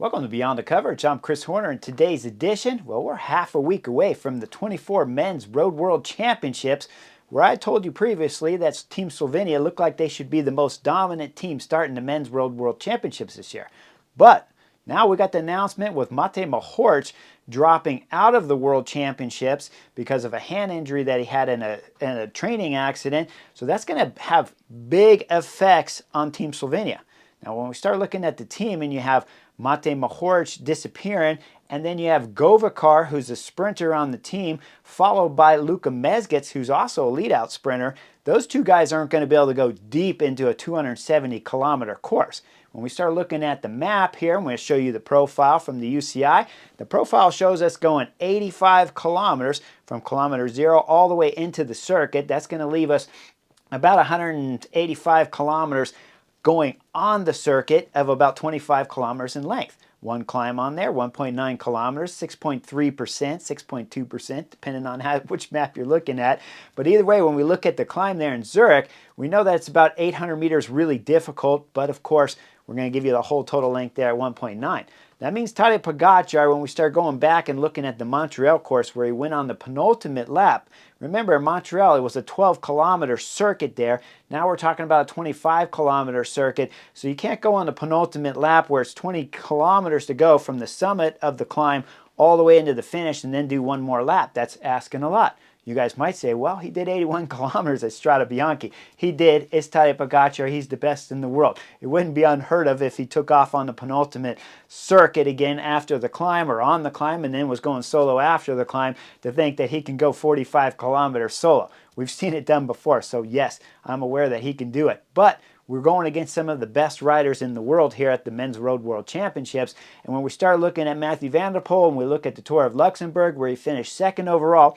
Welcome to Beyond the Coverage. I'm Chris Horner. In today's edition, well, we're half a week away from the 24 Men's Road World Championships, where I told you previously that Team Slovenia looked like they should be the most dominant team starting the Men's Road World Championships this year. But now we got the announcement with Mohorič dropping out of the World Championships because of a hand injury that he had in a training accident. So that's going to have big effects on Team Slovenia. Now, when we start looking at the team and you have Mohorič disappearing, and then you have Pogačar, who's a sprinter on the team, followed by Luka Mezgec, who's also a lead-out sprinter. Those two guys aren't going to be able to go deep into a 270-kilometer course. When we start looking at the map here, I'm going to show you the profile from the UCI. The profile shows us going 85 kilometers from kilometer 0 all the way into the circuit. That's going to leave us about 185 kilometers going on the circuit of about 25 kilometers in length. One climb on there, 1.9 kilometers, 6.3%, 6.2%, depending on which map you're looking at. But either way, when we look at the climb there in Zurich, we know that it's about 800 meters, really difficult, but of course, we're going to give you the whole total length there at 1.9. That means Tadej Pogačar, when we start going back and looking at the Montreal course where he went on the penultimate lap, remember in Montreal it was a 12-kilometer circuit there. Now we're talking about a 25-kilometer circuit, so you can't go on the penultimate lap where it's 20 kilometers to go from the summit of the climb all the way into the finish and then do one more lap. That's asking a lot. You guys might say, well, he did 81 kilometers at Strade Bianche. He did. It's Tadej Pogačar. He's the best in the world. It wouldn't be unheard of if he took off on the penultimate circuit again after the climb or on the climb and then was going solo after the climb to think that he can go 45 kilometers solo. We've seen it done before, so yes, I'm aware that he can do it. But we're going against some of the best riders in the world here at the Men's Road World Championships. And when we start looking at Mathieu van der Poel and we look at the Tour of Luxembourg where he finished second overall,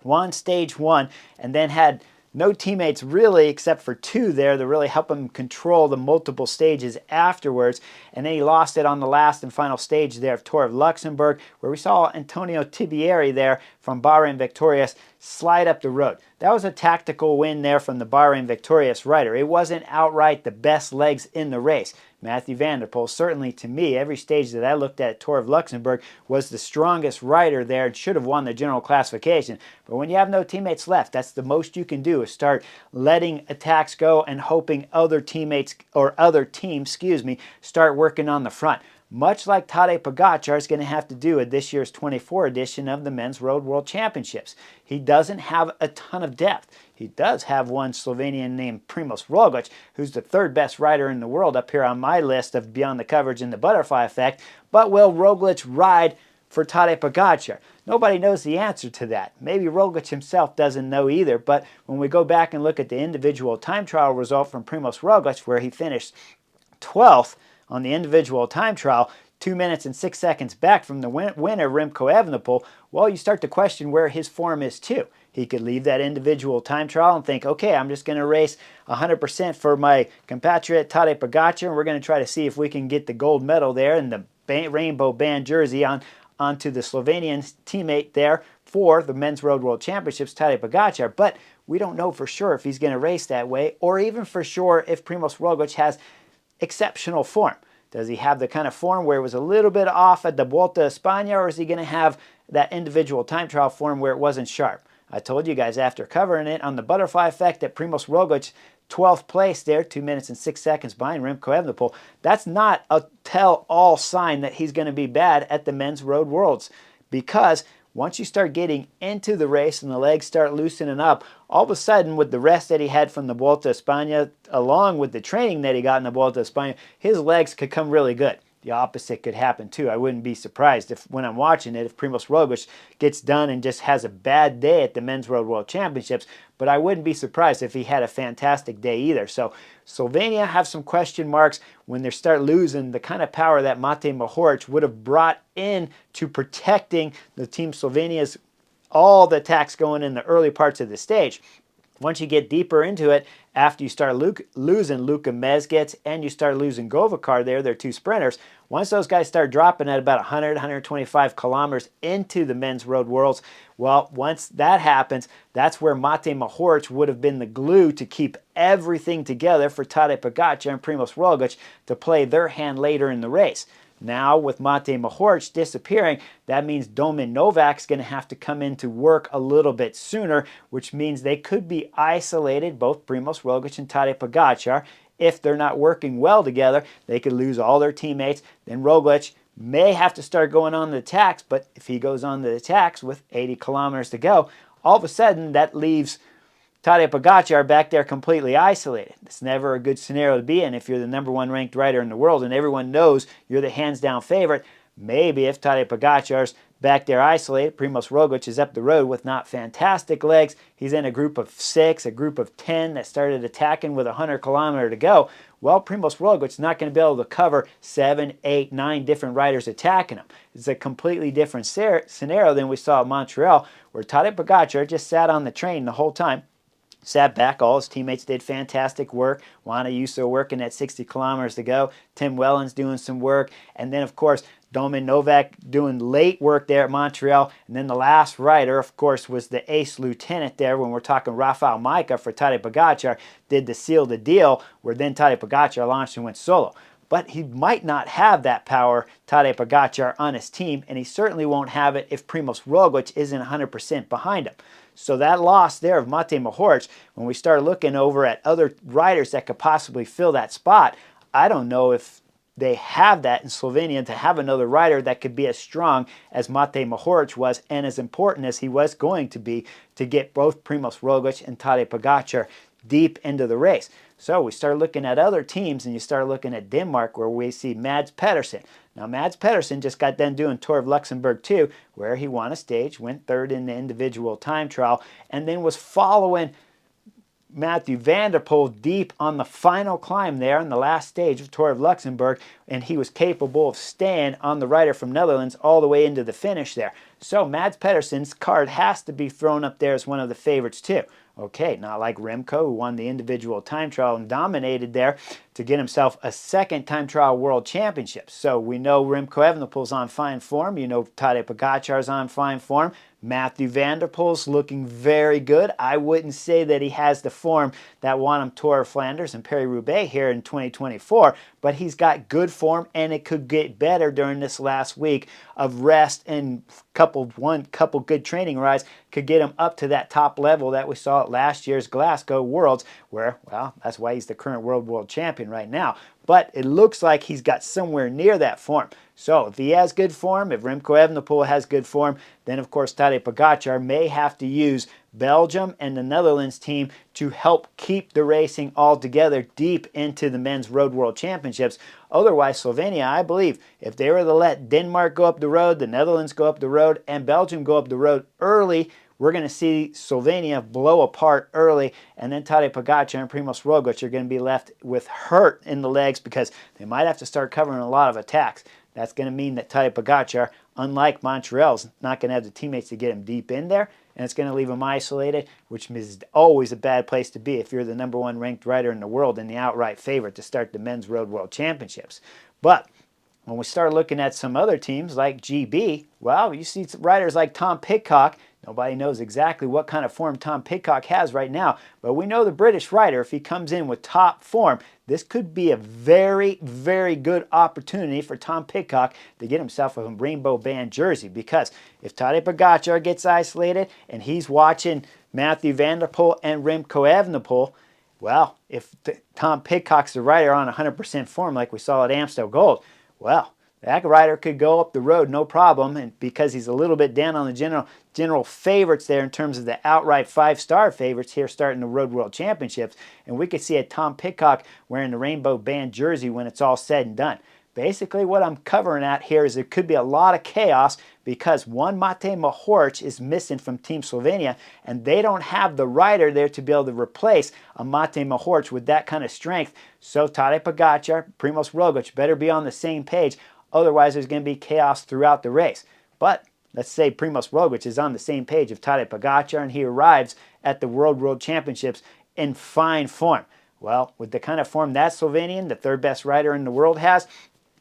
won stage 1, and then had no teammates really except for 2 there to really help him control the multiple stages afterwards. And then he lost it on the last and final stage there of Tour of Luxembourg, where we saw Antonio Tibieri there from Bahrain Victorious slide up the road. That was a tactical win there from the Bahrain Victorious rider. It wasn't outright the best legs in the race. Mathieu van der Poel, certainly to me, every stage that I looked at Tour of Luxembourg, was the strongest rider there and should have won the general classification. But when you have no teammates left, that's the most you can do, is start letting attacks go and hoping other teammates or other teams, start working on the front. Much like Tadej Pogačar is going to have to do at this year's 24 edition of the Men's Road World Championships. He doesn't have a ton of depth. He does have one Slovenian named Primož Roglič, who's the third best rider in the world up here on my list of Beyond the Coverage and the Butterfly Effect. But will Roglič ride for Tadej Pogačar? Nobody knows the answer to that. Maybe Roglič himself doesn't know either, but when we go back and look at the individual time trial result from Primož Roglič, where he finished 12th on the individual time trial, 2 minutes and 6 seconds back from the winner, Remco Evenepoel, well, you start to question where his form is too. He could leave that individual time trial and think, okay, I'm just going to race 100% for my compatriot Tadej Pogačar, and we're going to try to see if we can get the gold medal there and the rainbow band jersey onto the Slovenian teammate there for the Men's Road World Championships, Tadej Pogačar. But we don't know for sure if he's going to race that way, or even for sure if Primož Roglič has exceptional form. Does he have the kind of form where it was a little bit off at the Vuelta a España, or is he going to have that individual time trial form where it wasn't sharp? I told you guys after covering it on the Butterfly Effect that Primož Roglič, 12th place there, 2 minutes and 6 seconds behind Remco Evenepoel. That's not a tell-all sign that he's going to be bad at the Men's Road Worlds, because once you start getting into the race and the legs start loosening up, all of a sudden with the rest that he had from the Vuelta a España, along with the training that he got in the Vuelta a España, his legs could come really good. The opposite could happen too. I wouldn't be surprised if, when I'm watching it, if Primož Roglič gets done and just has a bad day at the Men's Road World Championships, but I wouldn't be surprised if he had a fantastic day either. So Slovenia have some question marks when they start losing the kind of power that Matej Mohorič would have brought in to protecting the Team Slovenia's all the attacks going in the early parts of the stage. Once you get deeper into it, after you start losing Luka Mezgec and you start losing Pogačar there, they're 2 sprinters, once those guys start dropping at about 100, 125 kilometers into the Men's Road Worlds, well, once that happens, that's where Matej Mohorič would have been the glue to keep everything together for Tadej Pogačar and Primož Roglič to play their hand later in the race. Now with Matej Mohorič disappearing, that means Domin Novak's going to have to come into work a little bit sooner, which means they could be isolated, both Primož Roglič and Tadej Pogačar. If they're not working well together, they could lose all their teammates. Then Roglič may have to start going on the attacks, but if he goes on the attacks with 80 kilometers to go, all of a sudden that leaves Tadej Pogačar back there completely isolated. It's never a good scenario to be in if you're the #1 ranked rider in the world and everyone knows you're the hands-down favorite. Maybe if Tadej Pogačar's back there isolated, Primož Roglič is up the road with not fantastic legs. He's in a group of 6, a group of 10 that started attacking with 100 kilometers to go. Well, Primož Roglič is not going to be able to cover 7, 8, 9 different riders attacking him. It's a completely different scenario than we saw at Montreal, where Tadej Pogačar just sat on the train the whole time. Sat back, all his teammates did fantastic work. Juan Ayuso working at 60 kilometers to go. Tim Wellens doing some work. And then, of course, Domin Novak doing late work there at Montreal. And then the last rider, of course, was the ace lieutenant there when we're talking Rafael Majka for Tadej Pogačar, did the seal the deal, where then Tadej Pogačar launched and went solo. But he might not have that power, Tadej Pogačar, on his team, and he certainly won't have it if Primož Roglič isn't 100% behind him. So that loss there of Matej Mohorič, when we start looking over at other riders that could possibly fill that spot, I don't know if they have that in Slovenia to have another rider that could be as strong as Matej Mohorič was and as important as he was going to be to get both Primož Roglič and Tadej Pogačar deep into the race. So we start looking at other teams, and you start looking at Denmark, where we see Mads Pedersen. Now, Mads Pedersen just got done doing Tour of Luxembourg 2, where he won a stage, went third in the individual time trial, and then was following Mathieu van der Poel deep on the final climb there on the last stage of Tour of Luxembourg, and he was capable of staying on the rider from Netherlands all the way into the finish there. So Mads Pedersen's card has to be thrown up there as one of the favorites too. Okay, not like Remco, who won the individual time trial and dominated there to get himself a second time trial world championship. So we know Remco Evenepoel's on fine form. You know Tadej Pogačar's on fine form. Mathieu van der Poel's looking very good. I wouldn't say that he has the form that won him Tour of Flanders and Paris-Roubaix here in 2024, but he's got good form, and it could get better during this last week of rest, and couple good training rides could get him up to that top level that we saw at last year's Glasgow Worlds, where, well, that's why he's the current world champion right now. But it looks like he's got somewhere near that form. So if he has good form, if Remco Evenepoel has good form, then of course Tadej Pogačar may have to use Belgium and the Netherlands team to help keep the racing all together deep into the men's road world championships. Otherwise, Slovenia, I believe, if they were to let Denmark go up the road, the Netherlands go up the road, and Belgium go up the road early, we're going to see Slovenia blow apart early, and then Tadej Pogačar and Primož Roglič are going to be left with hurt in the legs because they might have to start covering a lot of attacks. That's going to mean that Tadej Pogačar, unlike Montreal, is not going to have the teammates to get him deep in there, and it's going to leave him isolated, which is always a bad place to be if you're the #1 ranked rider in the world and the outright favorite to start the men's road world championships. But when we start looking at some other teams like GB, well, you see riders like Tom Pidcock. Nobody knows exactly what kind of form Tom Pidcock has right now, but we know the British rider, if he comes in with top form, this could be a very, very good opportunity for Tom Pidcock to get himself a rainbow band jersey, because if Tadej Pogačar gets isolated and he's watching Mathieu van der Poel and Remco Evenepoel, well, if Tom Pidcock's the rider on 100% form like we saw at Amstel Gold, well, that rider could go up the road no problem, and because he's a little bit down on the general favorites there in terms of the outright 5-star favorites here starting the Road World Championships, and we could see a Tom Pidcock wearing the rainbow band jersey when it's all said and done. Basically, what I'm covering at here is there could be a lot of chaos because one, Matej Mohorič is missing from Team Slovenia, and they don't have the rider there to be able to replace a Matej Mohorič with that kind of strength. So Tadej Pogačar, Primož Roglič better be on the same page. Otherwise, there's going to be chaos throughout the race. But let's say Primož Roglič is on the same page of Tadej Pogačar and he arrives at the World Championships in fine form. Well, with the kind of form that Slovenian, the third best rider in the world, has,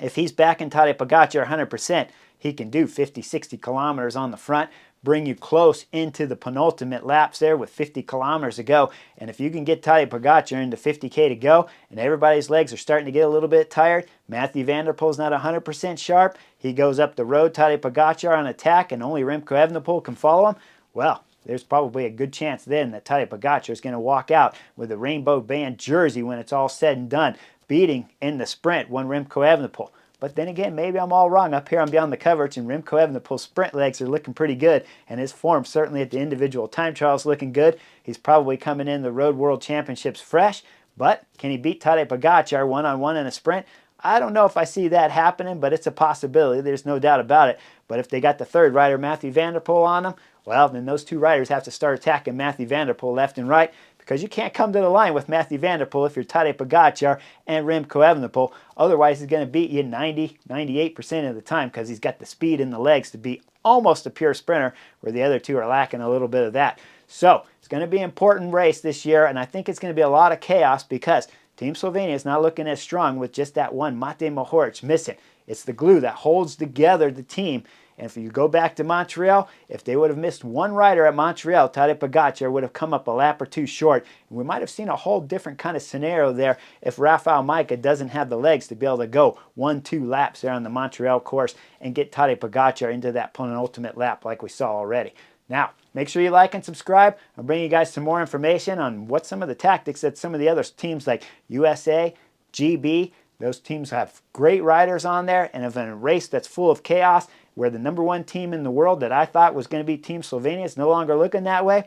if he's backing Tadej Pogačar 100%, he can do 50, 60 kilometers on the front, bring you close into the penultimate laps there with 50 kilometers to go. And if you can get Tadej Pogačar into 50K to go and everybody's legs are starting to get a little bit tired, Matthew van der Poel's not 100% sharp, he goes up the road, Tadej Pogačar on attack, and only Remco Evenepoel can follow him, well, there's probably a good chance then that Tadej Pogačar is going to walk out with a rainbow band jersey when it's all said and done, beating in the sprint one Remco Evenepoel. But then again, maybe I'm all wrong. Up here on Beyond the Coverage, and Remco Evenepoel's sprint legs are looking pretty good, and his form certainly at the individual time trials looking good. He's probably coming in the Road World Championships fresh, but can he beat Tadej Pogačar one-on-one in a sprint? I don't know if I see that happening, but it's a possibility. There's no doubt about it. But if they got the third rider, Matthew van der Poel, on them, well, then those two riders have to start attacking Matthew van der Poel left and right, because you can't come to the line with Matthew van der Poel if you're Tadej Pogačar and Remco Evenepoel. Otherwise, he's going to beat you 90, 98% of the time because he's got the speed in the legs to be almost a pure sprinter, where the other two are lacking a little bit of that. So it's going to be an important race this year, and I think it's going to be a lot of chaos because Team Slovenia is not looking as strong with just that one Matej Mohorič missing. It's the glue that holds together the team. And if you go back to Montreal, if they would have missed one rider at Montreal, Tadej Pogačar would have come up a lap or two short. And we might have seen a whole different kind of scenario there if Rafał Majka doesn't have the legs to be able to go 1-2 laps there on the Montreal course and get Tadej Pogačar into that penultimate lap like we saw already. Now, make sure you like and subscribe. I'll bring you guys some more information on what some of the tactics that some of the other teams like USA, GB, those teams have great riders on there, and if in a race that's full of chaos, where the #1 team in the world that I thought was going to be Team Slovenia is no longer looking that way,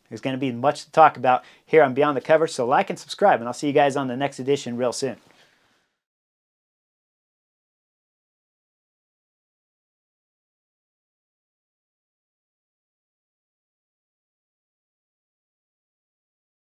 there's going to be much to talk about here on Beyond the Coverage. So like and subscribe, and I'll see you guys on the next edition real soon.